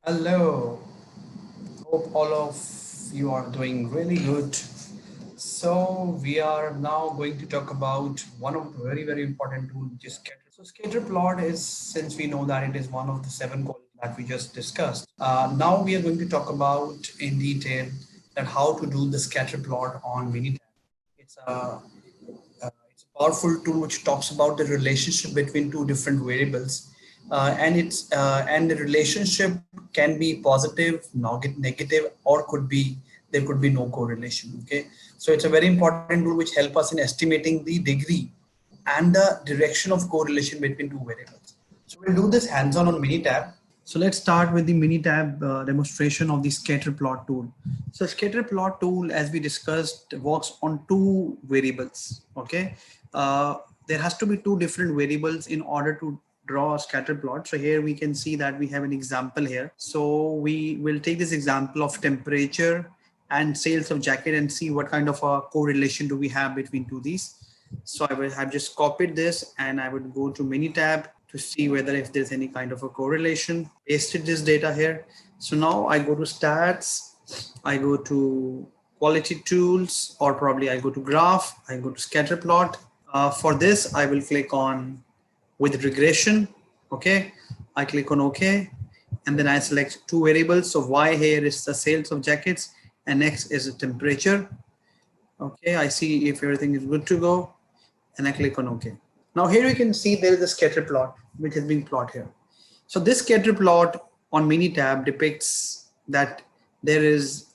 Hello, hope all of you are doing really good. So we are now going to talk about one of the very important tool which is scatter. So scatter plot is, since we know that it is one of the seven columns that we just discussed. Now we are going to talk about in detail that how to do the scatter plot on Minitab. It's it's a powerful tool which talks about the relationship between two different variables, and the relationship can be positive, negative, or could be there could be no correlation. Okay, so it's a very important tool which help us in estimating the degree and the direction of correlation between two variables. So we'll do this hands-on on Minitab. So let's start with the Minitab demonstration of the scatter plot tool. So scatter plot tool, as we discussed, works on two variables. Okay, there has to be two different variables in order to draw a scatter plot. So here we can see that we have an example here. So we will take this example of temperature and sales of jacket and see what kind of a correlation do we have between two these. So I will have just copied this and I would go to Minitab to see whether if there's any kind of a correlation. Pasted this data here. So now I go to stats, I go to quality tools, or probably I go to graph, I go to scatter plot. For this, I will click on with regression. Okay, I click on OK, and then I select two variables. So Y here is the sales of jackets and X is the temperature. Okay, I see if everything is good to go, and I click on OK. Now here you can see there is a scatter plot which is being plotted here. So this scatter plot on Minitab depicts that this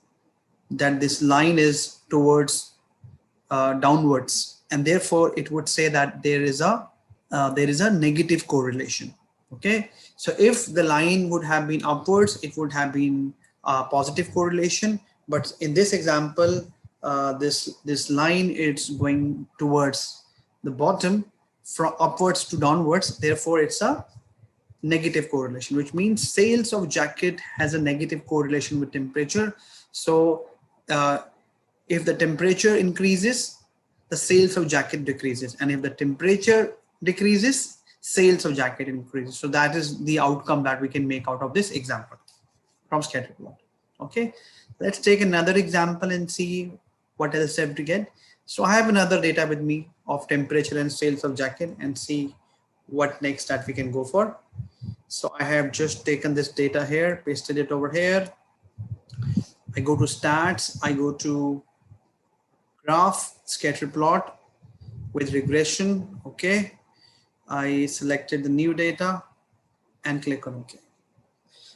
line is towards downwards, and therefore it would say that there is a negative correlation. Okay, so if the line would have been upwards, it would have been a positive correlation. But in this example, this line is going towards the bottom from upwards to downwards. Therefore, it's a negative correlation, which means sales of jacket has a negative correlation with temperature. So if the temperature increases, the sales of jacket decreases, and if the temperature decreases, sales of jacket increases. So that is the outcome that we can make out of this example from scatter plot. Okay, let's take another example and see what else step to get. So I have another data with me of temperature and sales of jacket, and see what next that we can go for. So I have just taken this data here, pasted it over here. I go to stats, I go to graph, scatter plot with regression. Okay, I selected the new data and click on OK.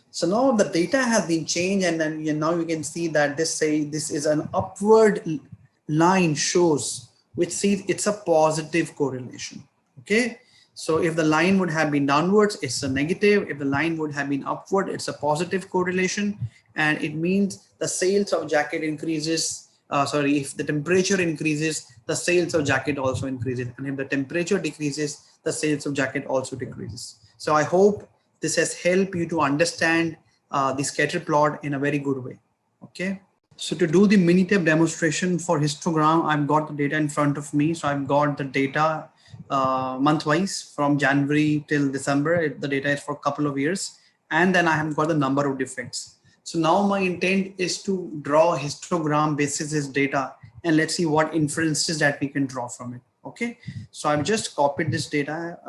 So now the data has been changed, and then now you can see that this is an upward line shows, which sees it's a positive correlation. Okay, so if the line would have been downwards, it's a negative. If the line would have been upward, it's a positive correlation, and it means the sales of jacket increases. If the temperature increases, the sales of jacket also increases, and if the temperature decreases, the sales of jacket also decreases. So I hope this has helped you to understand the scatter plot in a very good way. Okay. So to do the Minitab demonstration for histogram, I've got the data in front of me. So I've got the data month-wise from January till December. The data is for a couple of years. And then I have got the number of defects. So now my intent is to draw histogram basis this data, and let's see what inferences that we can draw from it. Okay. So I've just copied this data.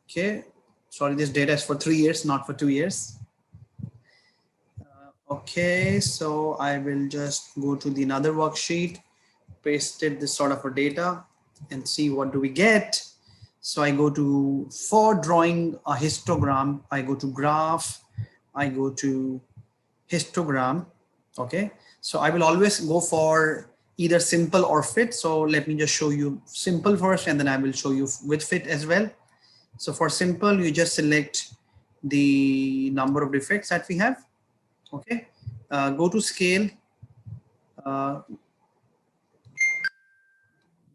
Okay. Sorry, this data is for 3 years, not for 2 years. Okay, so I will just go to the another worksheet, pasted this sort of a data and see what do we get. So I go to, for drawing a histogram, I go to graph, I go to histogram. Okay, so I will always go for either simple or fit. So let me just show you simple first, and then I will show you with fit as well. So for simple, you just select the number of defects that we have. Okay, go to scale,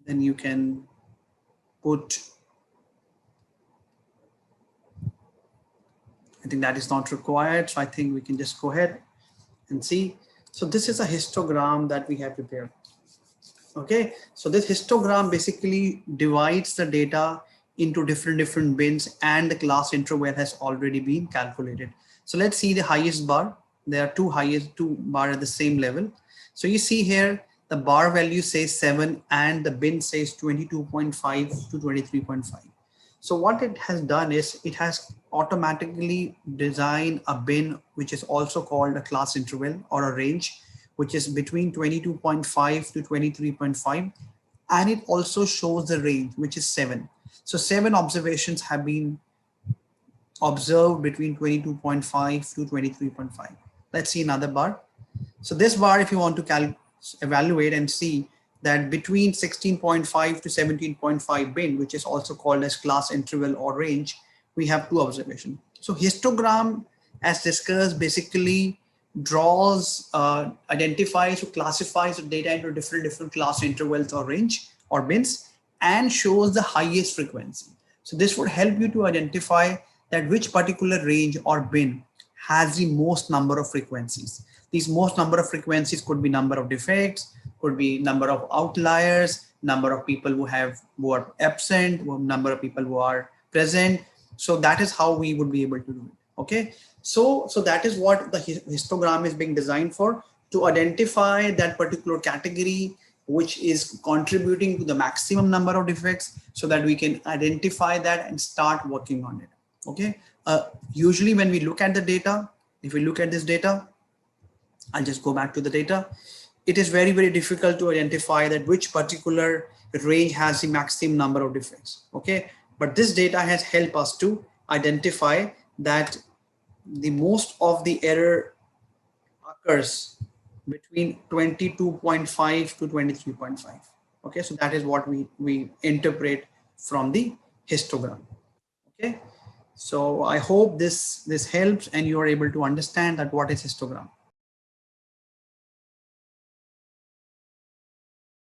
then you can put, I think that is not required, so I think we can just go ahead and see. So this is a histogram that we have prepared. Okay, so this histogram basically divides the data into different bins, and the class interval has already been calculated. So let's see the highest bar. There are two bar at the same level. So you see here, the bar value says 7 and the bin says 22.5 to 23.5. So what it has done is it has automatically designed a bin, which is also called a class interval or a range, which is between 22.5 to 23.5. And it also shows the range, which is 7. So 7 observations have been observed between 22.5 to 23.5. Let's see another bar. So this bar, if you want to evaluate and see that between 16.5 to 17.5 bin, which is also called as class interval or range, we have 2 observations. So histogram, as discussed, basically draws, identifies or classifies the data into different class intervals or range or bins and shows the highest frequency. So this would help you to identify that which particular range or bin has the most number of frequencies. These most number of frequencies could be number of defects, could be number of outliers, number of people who are absent, number of people who are present. So that is how we would be able to do it. Okay. So that is what the histogram is being designed for, to identify that particular category which is contributing to the maximum number of defects, so that we can identify that and start working on it. Okay. Usually when we look at the data, if we look at this data, I'll just go back to the data. It is very, very difficult to identify that which particular range has the maximum number of defects. Okay. But this data has helped us to identify that the most of the error occurs between 22.5 to 23.5. Okay. So that is what we interpret from the histogram. Okay. So I hope this helps and you are able to understand that what is histogram.